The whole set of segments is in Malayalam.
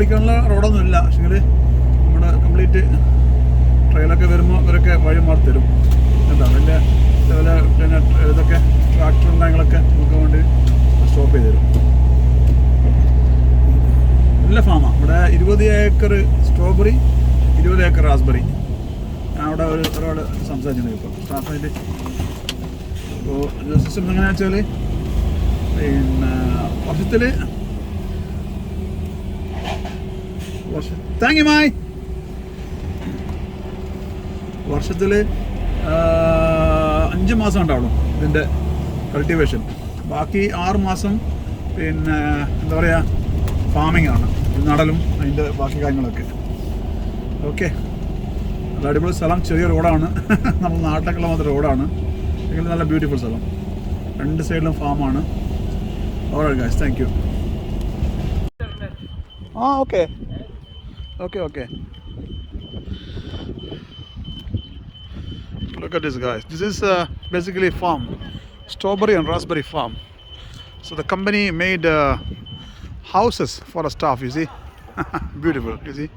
ഓടിക്കാനുള്ള റോഡൊന്നും ഇല്ല. പക്ഷെങ്കിൽ നമ്മുടെ കംപ്ലീറ്റ് ട്രെയിലൊക്കെ വരുമ്പോൾ ഇവരൊക്കെ വഴി മാറി തരും. എന്താ വലിയ ഇതേപോലെ പിന്നെ ഇതൊക്കെ ട്രാക്ടറും കാര്യങ്ങളൊക്കെ നമുക്ക് വേണ്ടി സ്റ്റോപ്പ് ചെയ്ത് തരും. നല്ല ഫാമാണ് ഇവിടെ. 20 ഏക്കർ സ്ട്രോബെറി, 20 ഏക്കർ റാസ്ബെറി. ഞാൻ അവിടെ ഒരാൾ സംസാരിച്ചിട്ടുണ്ട് ഇപ്പോൾ ട്രാൻസ്ലേറ്റ്. അപ്പോൾ സിസ്റ്റം എങ്ങനെയാണെന്ന് വെച്ചാൽ പിന്നെ വർഷത്തിൽ താങ്ക് യു മായി വർഷത്തിൽ 5 മാസം ഉണ്ടാവും ഇതിൻ്റെ കൾട്ടിവേഷൻ. ബാക്കി 6 മാസം പിന്നെ എന്താ പറയുക ഫാമിംഗ് ആണ്, നടലും അതിൻ്റെ ബാക്കി കാര്യങ്ങളൊക്കെ. ഓക്കെ, നല്ല അടിപൊളി സ്ഥലം. ചെറിയ റോഡാണ്, നമ്മൾ നാട്ടിലേക്കുള്ള മാത്രം റോഡാണ്. എങ്കിലും നല്ല ബ്യൂട്ടിഫുൾ സ്ഥലം. 2 സൈഡിലും ഫാമാണ്. Alright guys, thank you. Okay okay okay. Look at this guys. This is basically a farm, strawberry and raspberry farm. So the company made houses for the staff, you see. Beautiful, you see.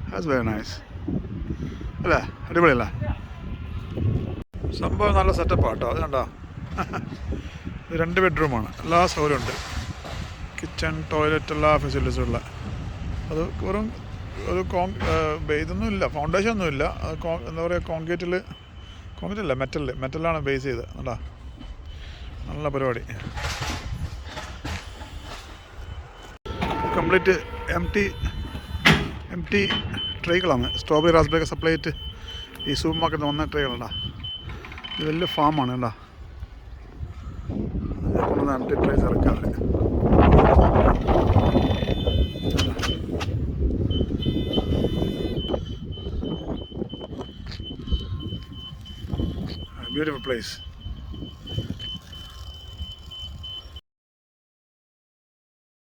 That's very nice. അല്ലേ, അടിപൊളിയല്ലേ സംഭവം? നല്ല സെറ്റപ്പാണ് കേട്ടോ. അത് കണ്ടോ, ഇത് 2 ബെഡ്റൂമാണ്. എല്ലാ സൗകര്യമുണ്ട്, കിച്ചൺ, ടോയ്ലറ്റ്, എല്ലാ ഫെസിലിറ്റീസും ഉള്ള. അത് വെറും ഒരു ഇതൊന്നും ഇല്ല, ഫൗണ്ടേഷൻ ഒന്നും ഇല്ല. അത് എന്താ പറയുക, കോൺക്രീറ്റ് അല്ല, മെറ്റലാണ് ബേസ് ചെയ്ത്. കേട്ടോ, നല്ല പരിപാടി. കംപ്ലീറ്റ് എം ടി ട്രേകളാണ്. സ്ട്രോബെറി, റാസ്ബെറി ഒക്കെ സപ്ലൈ ചെയ്തിട്ട് ഈ സൂപ്പർ മാർക്കറ്റിൽ വന്ന ട്രേകളുണ്ടാ. ഇത് വലിയ ഫാമാണ് കേട്ടോ. എം ടി ട്രേസ് ഇറക്കാറ്. Beautiful place.